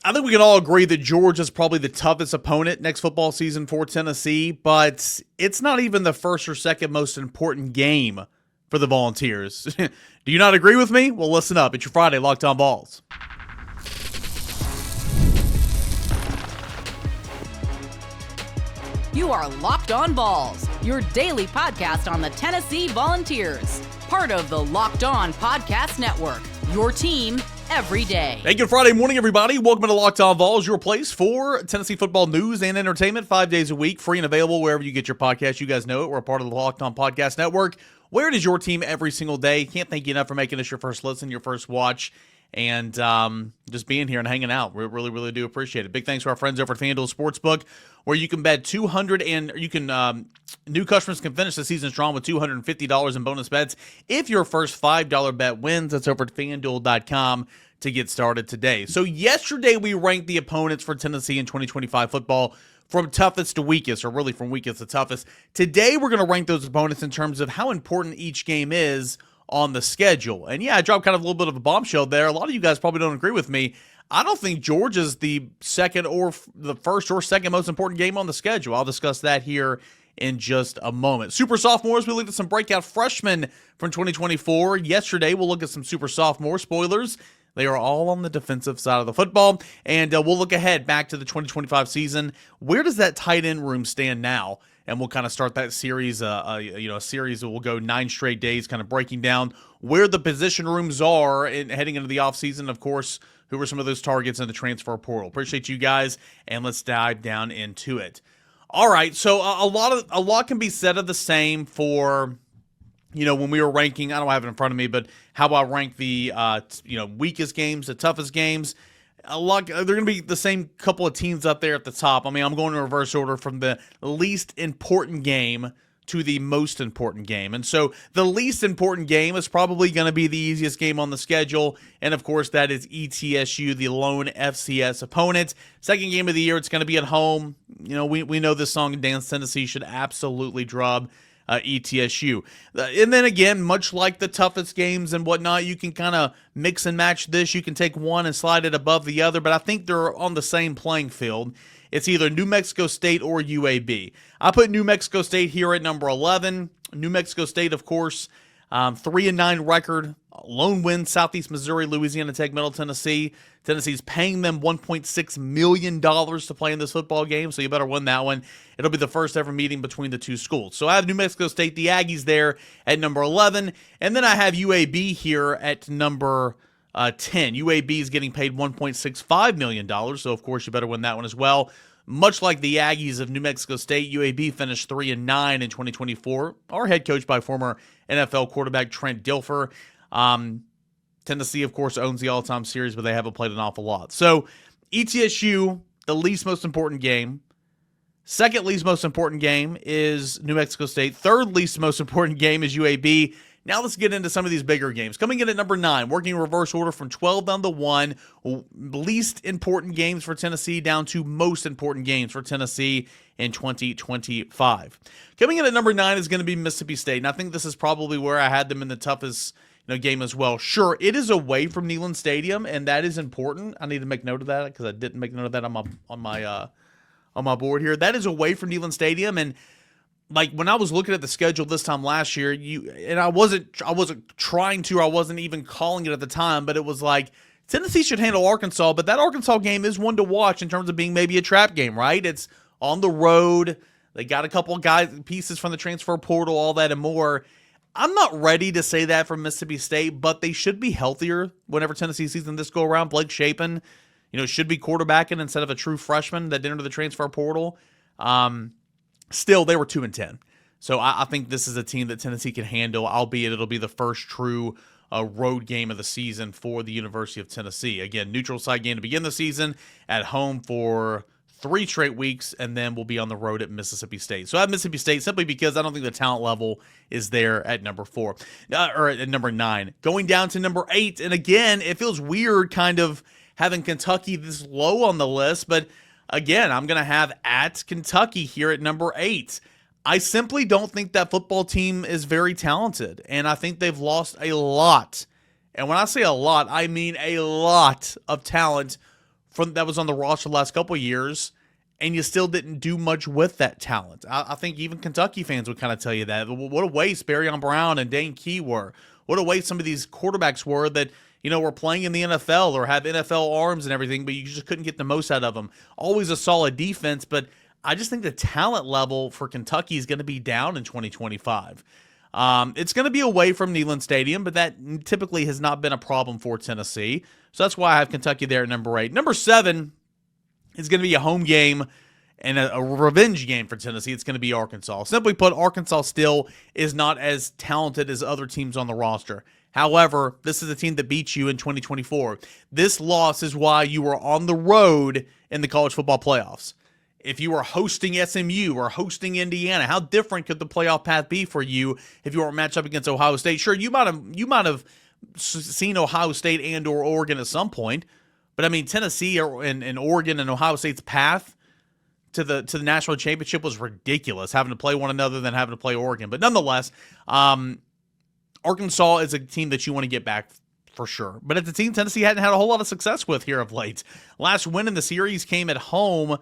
I think we can all agree that Georgia's probably the toughest opponent next football season for Tennessee, but it's not even the first or second most important game for the Volunteers. Do you not agree with me? Well, listen up. It's your Friday Locked On Vols. You are Locked On Vols, your daily podcast on the Tennessee Volunteers. Part of the Locked On Podcast Network, your team every day. Hey, good Friday morning, everybody. Welcome to Locked On Vols, your place for Tennessee football news and entertainment 5 days a week, free and available wherever you get your podcast. You guys know it. We're a part of the Locked On Podcast Network, where it is your team every single day. Can't thank you enough for making us your first listen, your first watch, and just being here and hanging out. We really, really do appreciate it. Big thanks to our friends over at FanDuel Sportsbook, where you can bet new customers can finish the season strong with $250 in bonus bets if your first $5 bet wins. That's over at FanDuel.com to get started today. So yesterday we ranked the opponents for Tennessee in 2025 football from toughest to weakest, or really from weakest to toughest. Today we're going to rank those opponents in terms of how important each game is on the schedule. And yeah, I dropped kind of a little bit of a bombshell there. A lot of you guys probably don't agree with me. I don't think Georgia's the second or the first or second most important game on the schedule. I'll discuss that here in just a moment. Super sophomores, we looked at some breakout freshmen from 2024. Yesterday, we'll look at some super sophomore spoilers. They are all on the defensive side of the football. And we'll look ahead back to the 2025 season. Where does that tight end room stand now? And we'll kind of start that series, a series that will go 9 straight days, kind of breaking down where the position rooms are and heading into the offseason. Of course, who were some of those targets in the transfer portal. Appreciate you guys, and let's dive down into it. All right, so a lot can be said of the same for, when we were ranking. I don't have it in front of me, but how I rank the weakest games, the toughest games. They're going to be the same couple of teams up there at the top. I mean, I'm going in reverse order from the least important game to the most important game. And so the least important game is probably going to be the easiest game on the schedule. And of course, that is ETSU, the lone FCS opponent. Second game of the year, it's going to be at home. We know this song and dance, Tennessee should absolutely drub ETSU. And then again, much like the toughest games and whatnot, you can kind of mix and match this. You can take one and slide it above the other, but I think they're on the same playing field. It's either New Mexico State or UAB. I put New Mexico State here at number 11. New Mexico State, of course, 3-9 record, lone win, Southeast Missouri, Louisiana Tech, Middle Tennessee. Tennessee's paying them $1.6 million to play in this football game, so you better win that one. It'll be the first ever meeting between the two schools. So I have New Mexico State, the Aggies, there at number 11, and then I have UAB here at number 10. UAB is getting paid $1.65 million, so of course you better win that one as well. Much like the Aggies of New Mexico State, UAB finished 3-9 in 2024, are head coached by former NFL quarterback Trent Dilfer. Tennessee, of course, owns the all-time series, but they haven't played an awful lot. So ETSU, the least most important game. Second least most important game is New Mexico State. Third least most important game is UAB. Now let's get into some of these bigger games. Coming in at number 9, working in reverse order from 12 down to 1. Least important games for Tennessee down to most important games for Tennessee in 2025. Coming in at number 9 is going to be Mississippi State. And I think this is probably where I had them in the toughest game as well. Sure, it is away from Neyland Stadium, and that is important. I need to make note of that because I didn't make note of that on my board here. That is away from Neyland Stadium, and like when I was looking at the schedule this time last year, I wasn't even calling it at the time, but it was like Tennessee should handle Arkansas, but that Arkansas game is one to watch in terms of being maybe a trap game, right? It's on the road. They got a couple of pieces from the transfer portal, all that and more. I'm not ready to say that for Mississippi State, but they should be healthier whenever Tennessee sees them this go around. Blake Shapen, should be quarterbacking instead of a true freshman that did enter the transfer portal. Still, they were 2-10. So I think this is a team that Tennessee can handle, albeit it'll be the first true road game of the season for the University of Tennessee. Again, neutral site game to begin the season, at home for 3 straight weeks, and then we'll be on the road at Mississippi State. So I have Mississippi State simply because I don't think the talent level is there at number 4, or at number 9. Going down to number 8, and again, it feels weird kind of having Kentucky this low on the list, but again, I'm going to have at Kentucky here at number 8. I simply don't think that football team is very talented, and I think they've lost a lot. And when I say a lot, I mean a lot of talent that was on the roster the last couple of years, and you still didn't do much with that talent. I think even Kentucky fans would kind of tell you that. What a waste Barryon Brown and Dane Key were. What a waste some of these quarterbacks were that, were playing in the NFL or have NFL arms and everything, but you just couldn't get the most out of them. Always a solid defense, but I just think the talent level for Kentucky is going to be down in 2025. It's going to be away from Neyland Stadium, but that typically has not been a problem for Tennessee. So that's why I have Kentucky there at number 8. Number 7 is going to be a home game and a revenge game for Tennessee. It's going to be Arkansas. Simply put, Arkansas still is not as talented as other teams on the roster. However, this is a team that beat you in 2024. This loss is why you were on the road in the college football playoffs. If you were hosting SMU or hosting Indiana, how different could the playoff path be for you if you were matched up against Ohio State? Sure, you might have seen Ohio State and or Oregon at some point, but I mean Tennessee and Oregon and Ohio State's path to the national championship was ridiculous, having to play one another than having to play Oregon. But nonetheless, Arkansas is a team that you want to get back for sure. But it's a team Tennessee hadn't had a whole lot of success with here of late. Last win in the series came at home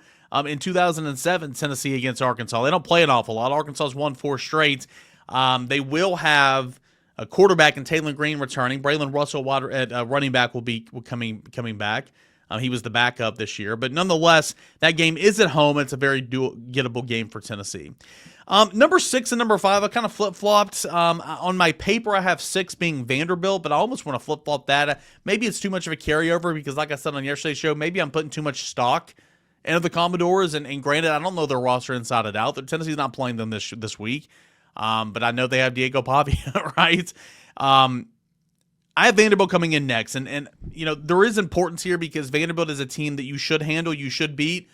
in 2007, Tennessee against Arkansas. They don't play an awful lot. Arkansas's won 4 straight. They will have a quarterback in Taylor Green returning. Braylon Russell at running back will be coming back. He was the backup this year. But nonetheless, that game is at home. It's a very gettable game for Tennessee. Number 6 and number 5, I kind of flip-flopped. On my paper, I have 6 being Vanderbilt, but I almost want to flip-flop that. Maybe it's too much of a carryover because, like I said on yesterday's show, maybe I'm putting too much stock into the Commodores. And granted, I don't know their roster inside and out. Tennessee's not playing them this week, but I know they have Diego Pavia, right? I have Vanderbilt coming in next, and there is importance here because Vanderbilt is a team that you should handle, you should beat,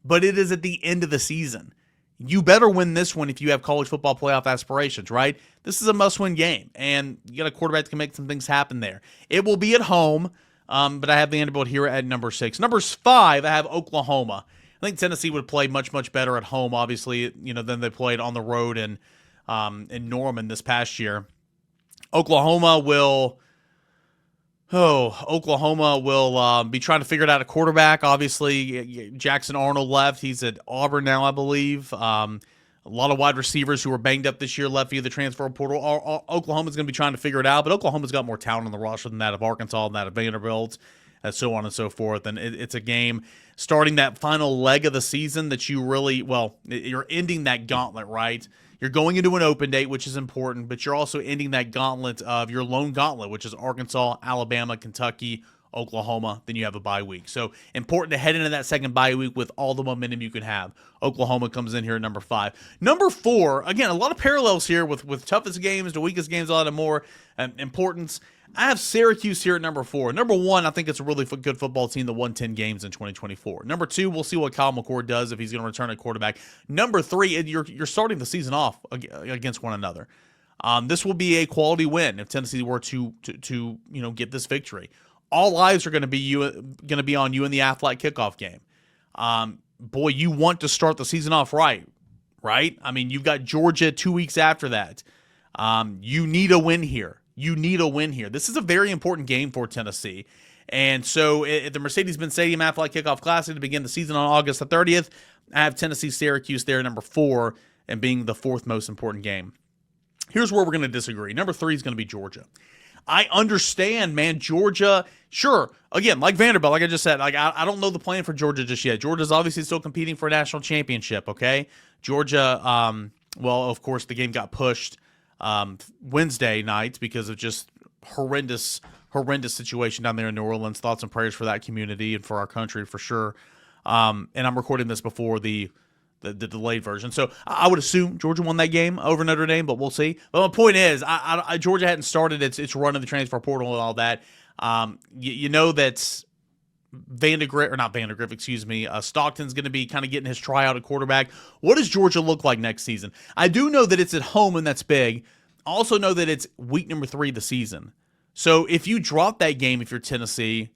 but it is at the end of the season. You better win this one if you have college football playoff aspirations, right? This is a must-win game, and you got a quarterback that can make some things happen there. It will be at home, but I have Vanderbilt here at number 6. Number 5, I have Oklahoma. I think Tennessee would play much, much better at home, obviously, than they played on the road in Norman this past year. Oklahoma will be trying to figure it out at quarterback. Obviously, Jackson Arnold left. He's at Auburn now, I believe. A lot of wide receivers who were banged up this year left via the transfer portal. Oklahoma's going to be trying to figure it out, but Oklahoma's got more talent on the roster than that of Arkansas and that of Vanderbilt, and so on and so forth. And it's a game starting that final leg of the season that you're ending that gauntlet, right? You're going into an open date, which is important, but you're also ending that gauntlet of your lone gauntlet, which is Arkansas, Alabama, Kentucky, Oklahoma. Then you have a bye week. So important to head into that second bye week with all the momentum you can have. Oklahoma comes in here at number 5. Number 4, again, a lot of parallels here with toughest games to weakest games, a lot of more importance. I have Syracuse here at number 4. Number 1, I think it's a really good football team that won 10 games in 2024. Number 2, we'll see what Kyle McCoy does if he's going to return a quarterback. Number 3, you're starting the season off against one another. This will be a quality win if Tennessee were to get this victory. All eyes are going to be on you in the Aflac kickoff game. Boy, you want to start the season off right? I mean, you've got Georgia 2 weeks after that. You need a win here. This is a very important game for Tennessee. And so at the Mercedes-Benz Stadium Aflac Kickoff Classic to begin the season on August the 30th, I have Tennessee-Syracuse there, number 4, and being the 4th most important game. Here's where we're going to disagree. Number 3 is going to be Georgia. I understand, man, Georgia, sure, again, like Vanderbilt, like I just said, I don't know the plan for Georgia just yet. Georgia's obviously still competing for a national championship, okay? Georgia, of course, the game got pushed Wednesday night because of just horrendous situation down there in New Orleans. Thoughts and prayers for that community and for our country for sure. And I'm recording this before the delayed version, so I would assume Georgia won that game over Notre Dame, but we'll see. But my point is, Georgia hadn't started its run of the transfer portal and all that. You know that Stockton's going to be kind of getting his tryout at quarterback. What does Georgia look like next season? I do know that it's at home and that's big. I also know that it's week number 3 of the season. So if you drop that game, if you're Tennessee,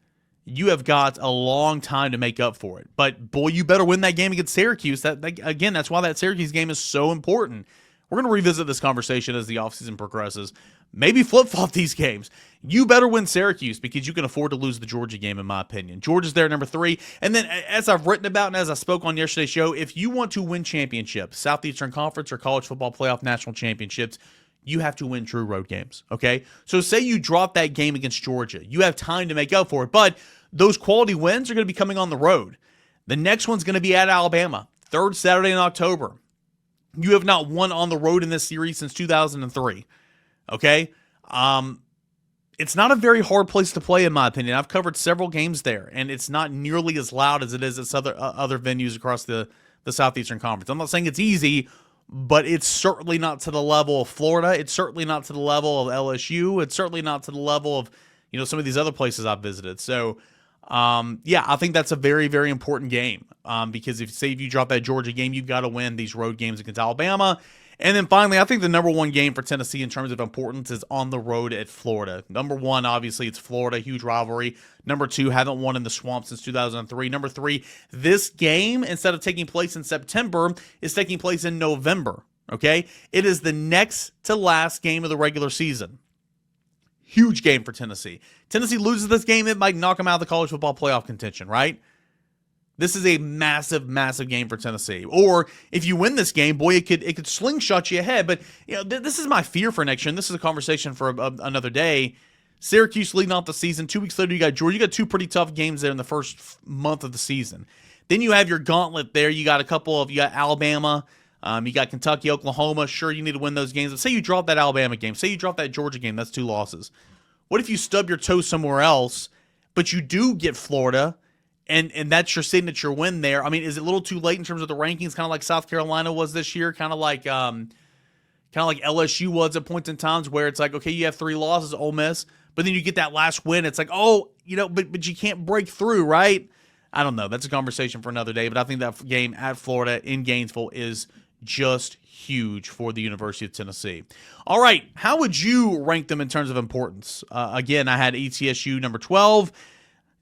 you have got a long time to make up for it. But boy, you better win that game against Syracuse. That's why that Syracuse game is so important. We're going to revisit this conversation as the offseason progresses. maybe flip-flop these games. You better win Syracuse because you can afford to lose the Georgia game, in my opinion. Georgia's there, number 3. And then, as I've written about and as I spoke on yesterday's show, if you want to win championships, Southeastern Conference or College Football Playoff National Championships, you have to win true road games, okay? So say you drop that game against Georgia. You have time to make up for it, but those quality wins are going to be coming on the road. The next one's going to be at Alabama, 3rd Saturday in October. You have not won on the road in this series since 2003, okay? It's not a very hard place to play, in my opinion. I've covered several games there, and it's not nearly as loud as it is at other venues across the Southeastern Conference. I'm not saying it's easy, but it's certainly not to the level of Florida. It's certainly not to the level of LSU. It's certainly not to the level of, some of these other places I've visited. So, I think that's a very, very important game because if you drop that Georgia game, you've got to win these road games against Alabama. And then finally, I think the number 1 game for Tennessee in terms of importance is on the road at Florida. Number 1, obviously, it's Florida, huge rivalry. Number 2, haven't won in the swamp since 2003. Number 3, this game, instead of taking place in September, is taking place in November, okay? It is the next to last game of the regular season. Huge game for Tennessee. Tennessee loses this game, it might knock them out of the college football playoff contention, right? This is a massive, massive game for Tennessee. Or if you win this game, boy, it could slingshot you ahead. But this is my fear for next year, and this is a conversation for another day. Syracuse leading off the season. 2 weeks later, you got Georgia. You got 2 pretty tough games there in the first month of the season. Then you have your gauntlet there. You got you got Alabama. You got Kentucky, Oklahoma. Sure, you need to win those games. But say you drop that Alabama game. Say you drop that Georgia game. That's 2 losses. What if you stub your toe somewhere else, but you do get Florida? And that's your signature win there. I mean, is it a little too late in terms of the rankings? Kind of like South Carolina was this year. Kind of like LSU was at points in times where it's like, okay, you have 3 losses, Ole Miss, but then you get that last win. It's like, but you can't break through, right? I don't know. That's a conversation for another day. But I think that game at Florida in Gainesville is just huge for the University of Tennessee. All right, how would you rank them in terms of importance? Again, I had ETSU number 12.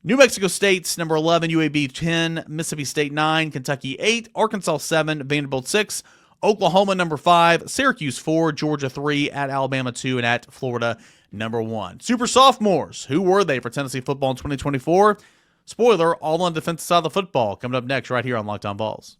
New Mexico State's number 11, UAB 10, Mississippi State 9, Kentucky 8, Arkansas 7, Vanderbilt 6, Oklahoma number 5, Syracuse 4, Georgia 3, at Alabama 2, and at Florida number 1. Super sophomores, who were they for Tennessee football in 2024? Spoiler, all on the defensive side of the football. Coming up next right here on Locked On Vols.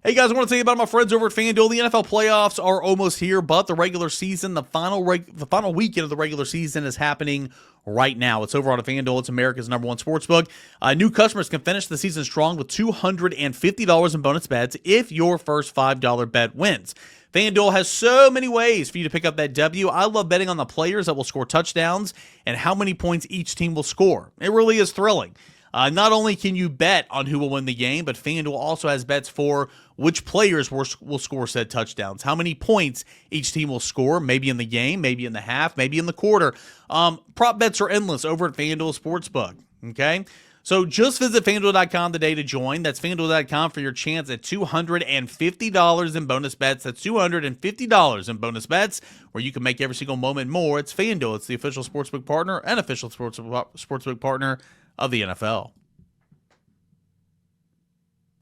Hey guys, I want to tell you about my friends over at FanDuel. The NFL playoffs are almost here, but the regular season, the final weekend of the regular season is happening right now. It's over on FanDuel. It's America's number 1 sportsbook. New customers can finish the season strong with $250 in bonus bets if your first $5 bet wins. FanDuel has so many ways for you to pick up that W. I love betting on the players that will score touchdowns and how many points each team will score. It really is thrilling. Not only can you bet on who will win the game, but FanDuel also has bets for which players will score said touchdowns, how many points each team will score, maybe in the game, maybe in the half, maybe in the quarter. Prop bets are endless over at FanDuel Sportsbook, okay? So just visit FanDuel.com today to join. That's FanDuel.com for your chance at $250 in bonus bets. That's $250 in bonus bets where you can make every single moment more. It's FanDuel. It's the official sportsbook partner and official sportsbook partner of the NFL.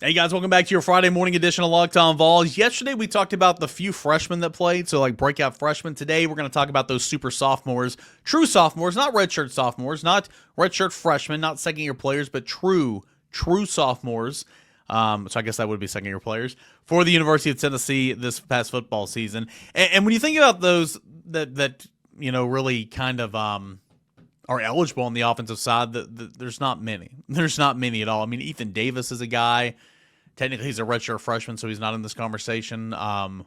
Hey guys, welcome back to your Friday morning edition of Locked On Vols. Yesterday we talked about the few freshmen that played, so like breakout freshmen. Today we're going to talk about those super sophomores, true sophomores, not redshirt sophomores, not redshirt freshmen, not second-year players, but true sophomores. So I guess that would be second-year players for the University of Tennessee this past football season. And when you think about those that really kind of are eligible on the offensive side, there's not many. There's not many at all. I mean, Ethan Davis is a guy. Technically, he's a redshirt freshman, so he's not in this conversation. Yeah,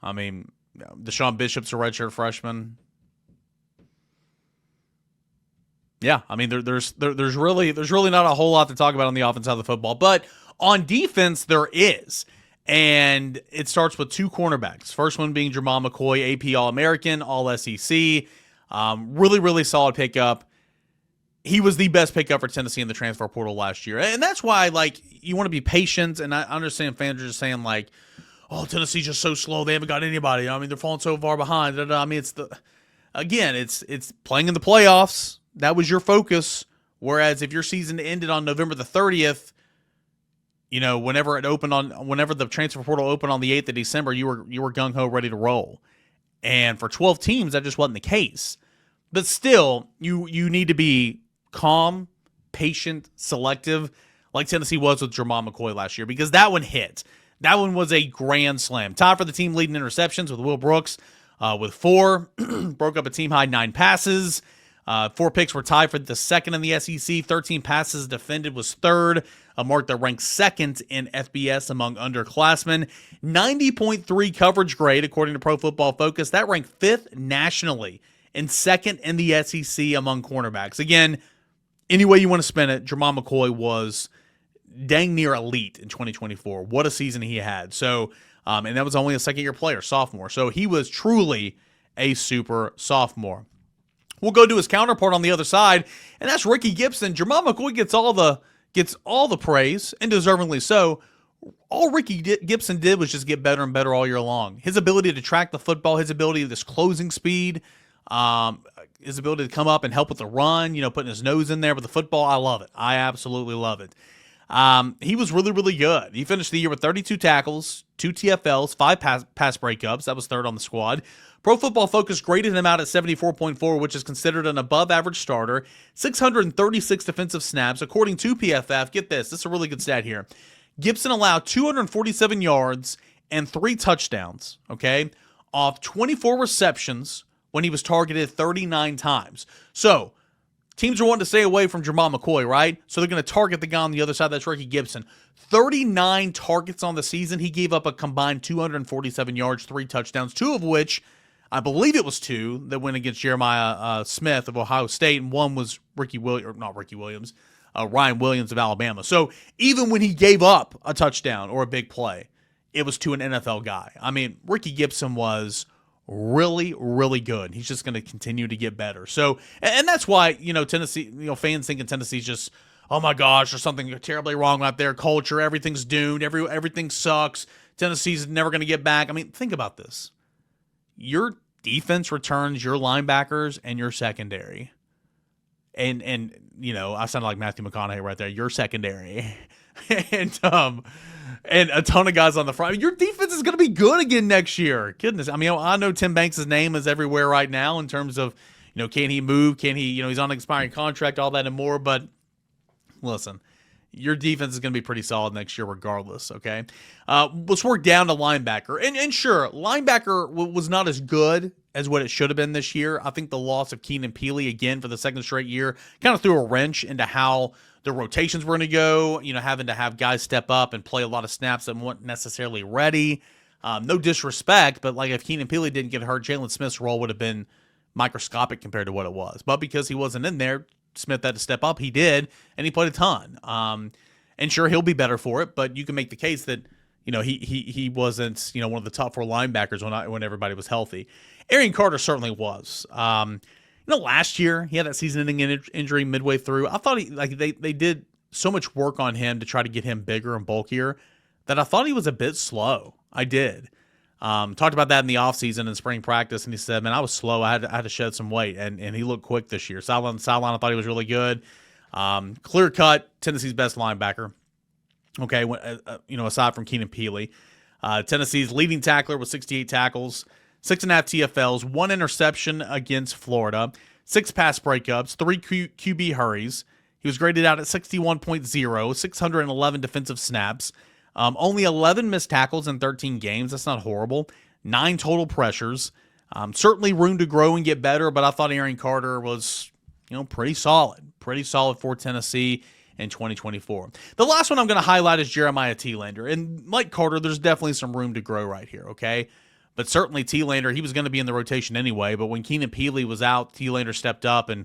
I mean, Deshaun Bishop's a redshirt freshman. Yeah, I mean, there's really not a whole lot to talk about on the offense side of the football, but on defense there is. And it starts with 2 cornerbacks. First one being Jermod McCoy, AP All-American, All-SEC. Really, really solid pickup. He was the best pickup for Tennessee in the transfer portal last year. And that's why, you want to be patient. And I understand fans are just saying, oh, Tennessee's just so slow. They haven't got anybody. I mean, they're falling so far behind. I mean, it's playing in the playoffs. That was your focus. Whereas if your season ended on November the 30th, whenever the transfer portal opened on the 8th of December, you were gung ho ready to roll. And for 12 teams, that just wasn't the case. But still, you need to be calm, patient, selective, like Tennessee was with Jermod McCoy last year, because that one hit. That one was a grand slam. Tied for the team leading interceptions with Will Brooks with 4. Broke up a team-high 9 passes. 4 picks were tied for the second in the SEC. 13 passes defended was third. A mark that ranked second in FBS among underclassmen. 90.3 coverage grade, according to Pro Football Focus. That ranked 5th nationally and second in the SEC among cornerbacks. Again, any way you want to spin it, Jermod McCoy was dang near elite in 2024. What a season he had. So, and that was only a second-year player, sophomore. So he was truly a super sophomore. We'll go to his counterpart on the other side, and that's Rickey Gibson. Jermod McCoy gets all the praise, and deservingly so. All Rickey Gibson did was just get better and better all year long. His ability to track the football, his ability to this closing speed, his ability to come up and help with the run, putting his nose in there with the football. I love it. I absolutely love it. He was really, really good. He finished the year with 32 tackles, 2 TFLs, 5 pass breakups. That was third on the squad. Pro Football Focus graded him out at 74.4, which is considered an above-average starter. 636 defensive snaps. According to PFF, get this. This is a really good stat here. Gibson allowed 247 yards and 3 touchdowns, okay, off 24 receptions when he was targeted 39 times. So, teams are wanting to stay away from Jermod McCoy, right? So they're going to target the guy on the other side. That's Rickey Gibson. 39 targets on the season. He gave up a combined 247 yards, 3 touchdowns, 2 of which, I believe it was 2 that went against Jeremiah Smith of Ohio State, and 1 was Ryan Williams of Alabama. So even when he gave up a touchdown or a big play, it was to an NFL guy. I mean, Rickey Gibson was really, really good. He's just going to continue to get better. So, and that's why, Tennessee, fans thinking Tennessee's just, oh my gosh, there's something terribly wrong out there. Culture, everything's doomed. Everything sucks. Tennessee's never going to get back. I mean, think about this. Your defense returns your linebackers and your secondary. And I sounded like Matthew McConaughey right there. Your secondary. and a ton of guys on the front. I mean, your defense is going to be good again next year. Goodness. I mean, I know Tim Banks' name is everywhere right now in terms of, can he move? Can he, he's on an expiring contract, all that and more. But listen, your defense is going to be pretty solid next year regardless, okay? Let's work down to linebacker. And sure, linebacker was not as good as what it should have been this year. I think the loss of Keenan Peely, again, for the second straight year, kind of threw a wrench into how the rotations were going to go, having to have guys step up and play a lot of snaps that weren't necessarily ready. No disrespect, but like if Keenan Peely didn't get hurt, Jalen Smith's role would have been microscopic compared to what it was. But because he wasn't in there, Smith had to step up. He did, and he played a ton. And sure, he'll be better for it, but you can make the case that, he wasn't, one of the top 4 linebackers when everybody was healthy. Eric Carter certainly was. Last year he had that season-ending injury midway through. I thought they did so much work on him to try to get him bigger and bulkier that I thought he was a bit slow. I did. Talked about that in the offseason and spring practice, and he said, man, I was slow. I had to shed some weight, and he looked quick this year. Sideline, I thought he was really good. Clear cut, Tennessee's best linebacker. Okay, aside from Keenan Peely. Tennessee's leading tackler with 68 tackles, 6.5 TFLs, 1 interception against Florida, 6 pass breakups, 3 QB hurries. He was graded out at 61.0, 611 defensive snaps, only 11 missed tackles in 13 games. That's not horrible. 9 total pressures. Certainly room to grow and get better, but I thought Eric Carter was, pretty solid for Tennessee in 2024. The last one I'm going to highlight is Jeremiah Thielander. And like Carter, there's definitely some room to grow right here, okay? But certainly Thielander, he was going to be in the rotation anyway, but when Keenan Peely was out, Thielander stepped up and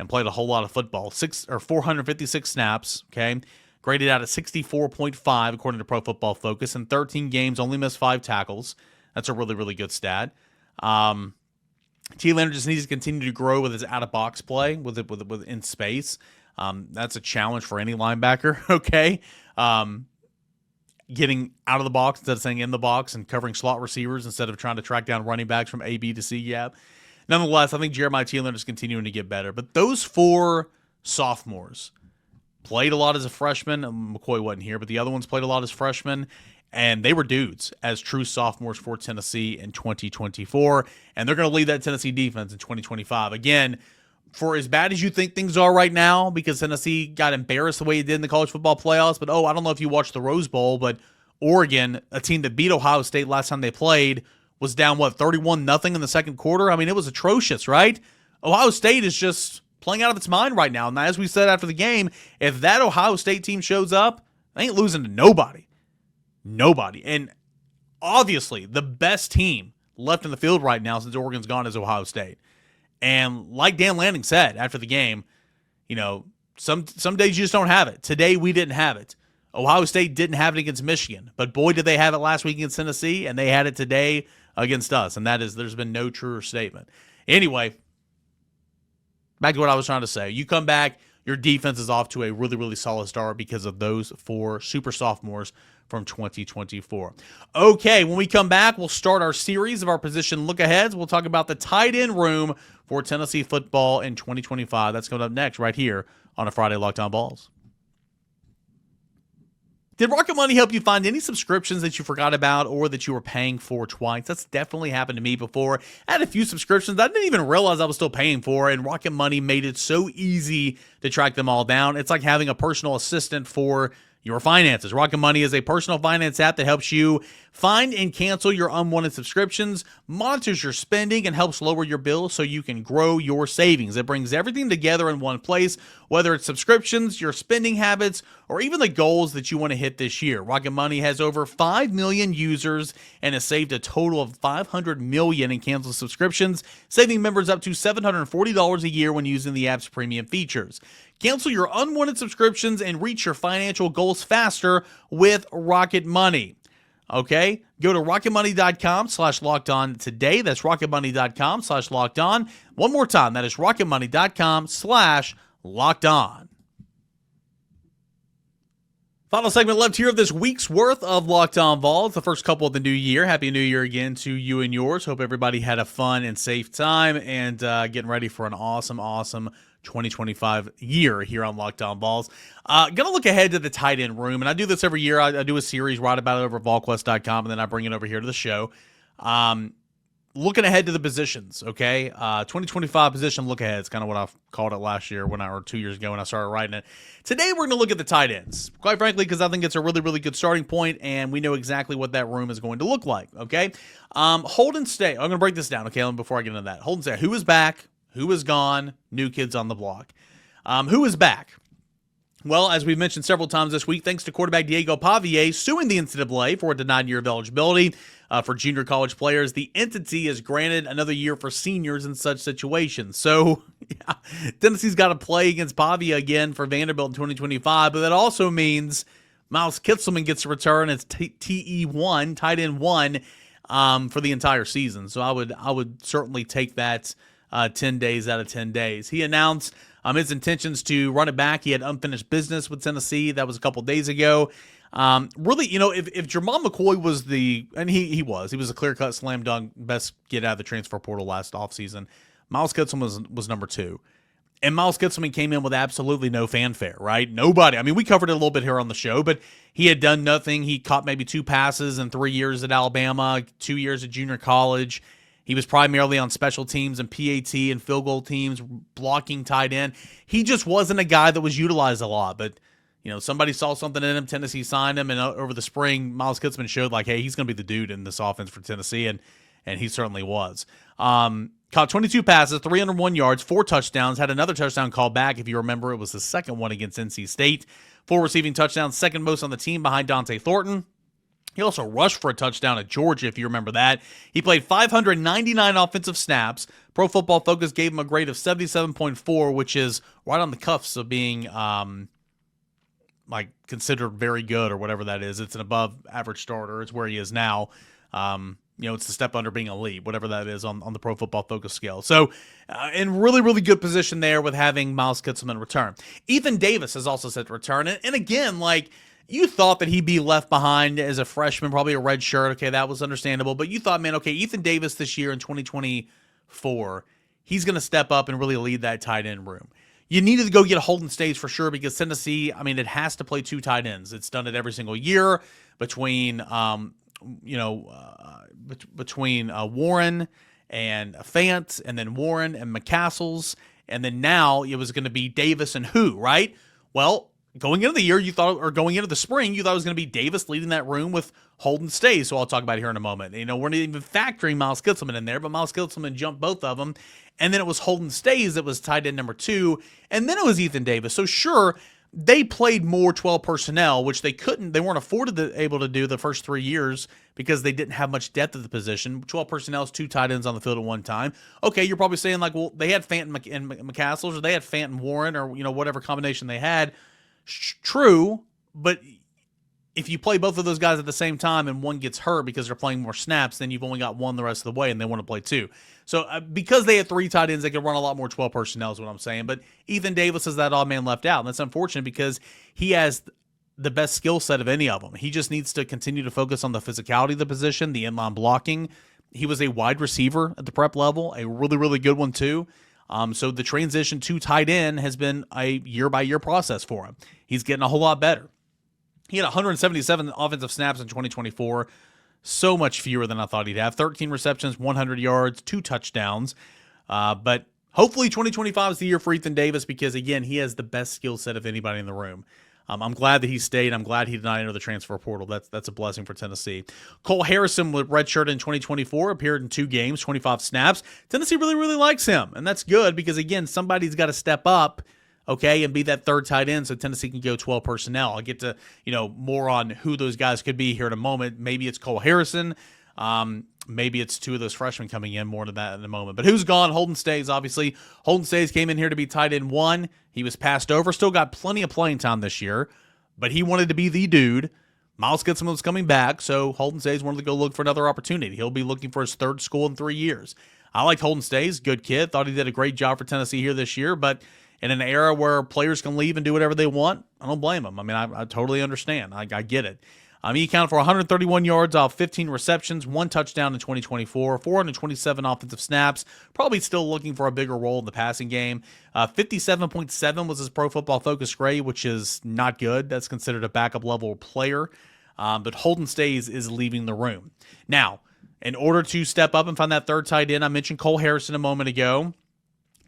played a whole lot of football. 456 snaps, okay? Graded out at 64.5 according to Pro Football Focus. In 13 games, only missed 5 tackles. That's a really, really good stat. Thielander just needs to continue to grow with his out-of-box play, with in space. That's a challenge for any linebacker, okay? Getting out of the box instead of staying in the box and covering slot receivers instead of trying to track down running backs from A, B to C gap. Nonetheless, I think Jeremiah Thielander is continuing to get better. But those 4 sophomores played a lot as a freshman. McCoy wasn't here, but the other ones played a lot as freshmen. And they were dudes as true sophomores for Tennessee in 2024. And they're going to lead that Tennessee defense in 2025. Again, for as bad as you think things are right now, because Tennessee got embarrassed the way it did in the college football playoffs. But, I don't know if you watched the Rose Bowl, but Oregon, a team that beat Ohio State last time they played, was down, 31-0 in the second quarter? I mean, it was atrocious, right? Ohio State is just playing out of its mind right now. And as we said after the game, if that Ohio State team shows up, they ain't losing to nobody. Nobody. And obviously, the best team left in the field right now since Oregon's gone is Ohio State. And like Dan Lanning said after the game, some days you just don't have it. Today, we didn't have it. Ohio State didn't have it against Michigan. But boy, did they have it last week against Tennessee, and they had it today against us. And there's been no truer statement. Anyway, back to what I was trying to say. You come back, your defense is off to a really, really solid start because of those 4 super sophomores from 2024. Okay, when we come back, we'll start our series of our position look-aheads. We'll talk about the tight end room for Tennessee football in 2025. That's coming up next right here on a Friday Locked On Vols. Did Rocket Money help you find any subscriptions that you forgot about or that you were paying for twice? That's definitely happened to me before. I had a few subscriptions I didn't even realize I was still paying for, and Rocket Money made it so easy to track them all down. It's like having a personal assistant for your finances. Rocket Money is a personal finance app that helps you find and cancel your unwanted subscriptions, monitors your spending, and helps lower your bills so you can grow your savings. It brings everything together in one place, whether it's subscriptions, your spending habits, or even the goals that you want to hit this year. Rocket Money has over 5 million users and has saved a total of $500 million in canceled subscriptions, saving members up to $740 a year when using the app's premium features. Cancel your unwanted subscriptions and reach your financial goals faster with Rocket Money. Okay, go to rocketmoney.com/lockedon today. That's rocketmoney.com/lockedon. One more time, that is rocketmoney.com/lockedon. Final segment left here of this week's worth of Locked On Vols, the first couple of the new year. Happy New Year again to you and yours. Hope everybody had a fun and safe time and getting ready for an awesome 2025 year here on Locked On Vols. Gonna look ahead to the tight end room, and I do this every year. I do a series, write about it over at volquest.com, and then I bring it over here to the show. Looking ahead to the positions, okay? 2025 position look ahead is kind of what I called it last year or 2 years ago when I started writing it. Today we're going to look at the tight ends, quite frankly, because I think it's a really, really good starting point, and we know exactly what that room is going to look like, okay? Hold and stay. I'm going to break this down, okay, before I get into that. Hold and stay. Who is back? Who is gone? New kids on the block. Who is back? Well, as we've mentioned several times this week, thanks to quarterback Diego Pavie suing the NCAA for a denied year of eligibility for junior college players, the entity is granted another year for seniors in such situations. So, Tennessee's got to play against Pavie again for Vanderbilt in 2025, but that also means Miles Kitselman gets to return as TE1, tight end 1, for the entire season. So I would certainly take that 10 days out of 10 days. He announced his intentions to run it back. He had unfinished business with Tennessee. That was a couple days ago. Really, if Jermod McCoy was he was a clear-cut slam dunk best get out of the transfer portal last offseason, Miles Kitselman was number 2. And Miles Kitselman came in with absolutely no fanfare, right? Nobody. I mean, we covered it a little bit here on the show, but he had done nothing. He caught maybe 2 passes in 3 years at Alabama, 2 years at junior college. He was primarily on special teams and PAT and field goal teams, blocking tight end. He just wasn't a guy that was utilized a lot. But, somebody saw something in him. Tennessee signed him. And over the spring, Miles Kitselman showed hey, he's going to be the dude in this offense for Tennessee. And he certainly was. Caught 22 passes, 301 yards, 4 touchdowns. Had another touchdown called back. If you remember, it was the second one against NC State. 4 receiving touchdowns, second most on the team behind Dante Thornton. He also rushed for a touchdown at Georgia, if you remember that. He played 599 offensive snaps. Pro Football Focus gave him a grade of 77.4, which is right on the cuffs of being considered very good or whatever that is. It's an above-average starter. It's where he is now. It's the step under being elite, whatever that is on the Pro Football Focus scale. So, in really, really good position there with having Miles Kitselman return. Ethan Davis is also set to return. And again, you thought that he'd be left behind as a freshman, probably a red shirt. Okay, that was understandable. But you thought, Ethan Davis this year in 2024, he's going to step up and really lead that tight end room. you needed to go get a Holden Stays for sure because Tennessee, I mean, it has to play 2 tight ends. It's done it every single year between, between Warren and Fant, and then Warren and McCastles, and then now it was going to be Davis and who, right? Well, going into the year, going into the spring, you thought it was going to be Davis leading that room with Holden Stays, so I'll talk about it here in a moment. We're not even factoring Miles Gibson in there, but Miles Gibson jumped both of them. And then it was Holden Stays that was tight end number 2, and then it was Ethan Davis. So sure, they played more 12 personnel, which they weren't able to do the first 3 years because they didn't have much depth at the position. 12 personnel is 2 tight ends on the field at one time. Okay, you're probably saying like, well, they had Fant and McCastles, or they had Fant and Warren, or whatever combination they had. True, but if you play both of those guys at the same time and one gets hurt because they're playing more snaps, then you've only got one the rest of the way, and they want to play 2. So because they had 3 tight ends, they could run a lot more 12 personnel is what I'm saying. But Ethan Davis is that odd man left out, and that's unfortunate because he has the best skill set of any of them. He just needs to continue to focus on the physicality of the position, the inline blocking. He was a wide receiver at the prep level, a really, really good one too. So the transition to tight end has been a year-by-year process for him. He's getting a whole lot better. He had 177 offensive snaps in 2024, so much fewer than I thought he'd have. 13 receptions, 100 yards, 2 touchdowns. But hopefully 2025 is the year for Ethan Davis because, again, he has the best skill set of anybody in the room. I'm glad that he stayed. I'm glad he did not enter the transfer portal. That's a blessing for Tennessee. Cole Harrison, with redshirt in 2024, appeared in 2 games, 25 snaps. Tennessee really, really likes him, and that's good because, again, somebody's got to step up, okay, and be that third tight end so Tennessee can go 12 personnel. I'll get to, more on who those guys could be here in a moment. Maybe it's Cole Harrison. Maybe it's 2 of those freshmen coming in, more to that in a moment. But who's gone? Holden Stays, obviously. Holden Stays came in here to be tight end 1. He was passed over. Still got plenty of playing time this year, but he wanted to be the dude. Miles Gibson was coming back, so Holden Stays wanted to go look for another opportunity. He'll be looking for his 3rd school in 3 years. I liked Holden Stays. Good kid. Thought he did a great job for Tennessee here this year, but in an era where players can leave and do whatever they want, I don't blame them. I mean, I totally understand. I get it. He accounted for 131 yards off 15 receptions, 1 touchdown in 2024, 427 offensive snaps, probably still looking for a bigger role in the passing game. 57.7 was his Pro Football Focus grade, which is not good. That's considered a backup level player. But Holden Stays is leaving the room. Now, in order to step up and find that third tight end, I mentioned Cole Harrison a moment ago.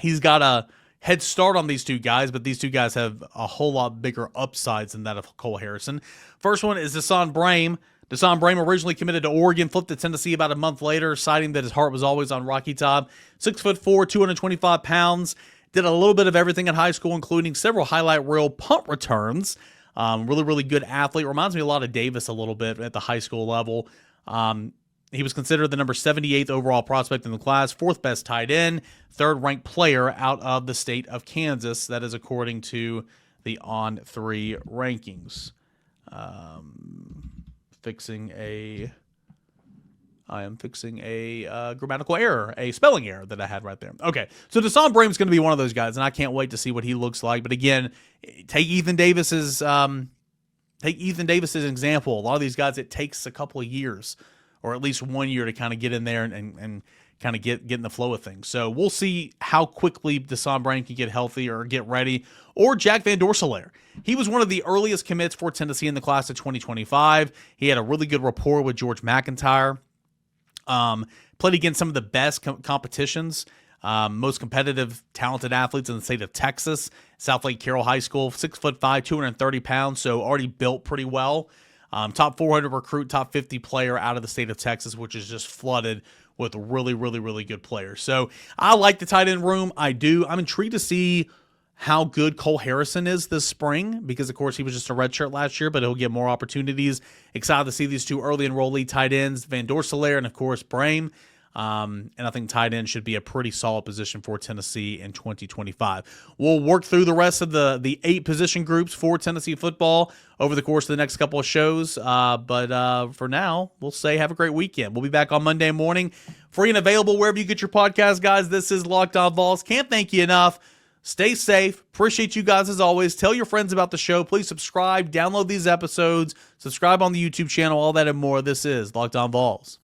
He's got a head start on these 2 guys, but these 2 guys have a whole lot bigger upsides than that of Cole Harrison. First one is Deshaun Brame. Deshaun Brame originally committed to Oregon, flipped to Tennessee about a month later, citing that his heart was always on Rocky Top. 6'4", 225 pounds. Did a little bit of everything in high school, including several highlight reel punt returns. Really, really good athlete. Reminds me a lot of Davis a little bit at the high school level. He was considered the number 78th overall prospect in the class, 4th best tight end, 3rd ranked player out of the state of Kansas. That is according to the On3 rankings. I am fixing a grammatical error, a spelling error that I had right there. Okay, so Deshaun Brame is going to be one of those guys, and I can't wait to see what he looks like. But again, take Ethan Davis's example. A lot of these guys, it takes a couple of years, or at least 1 year, to kind of get in there and kind of get in the flow of things. So we'll see how quickly Deshaun Brame can get healthy or get ready. Or Jack Van Dorselaer. He was one of the earliest commits for Tennessee in the class of 2025. He had a really good rapport with George McIntyre. Played against some of the best competitions, most competitive, talented athletes in the state of Texas. South Lake Carroll High School, 6'5", 230 pounds, so already built pretty well. Top 400 recruit, top 50 player out of the state of Texas, which is just flooded with really, really, really good players. So I like the tight end room. I do. I'm intrigued to see how good Cole Harrison is this spring because, of course, he was just a redshirt last year, but he'll get more opportunities. Excited to see these 2 early enrollee tight ends, Van Dorselaer and, of course, Brame. And I think tight end should be a pretty solid position for Tennessee in 2025. We'll work through the rest of the 8 position groups for Tennessee football over the course of the next couple of shows. But for now, we'll say have a great weekend. We'll be back on Monday morning, free and available wherever you get your podcast, guys. This is Locked On Vols. Can't thank you enough. Stay safe. Appreciate you guys as always. Tell your friends about the show. Please subscribe, download these episodes, subscribe on the YouTube channel, all that and more. This is Locked On Vols.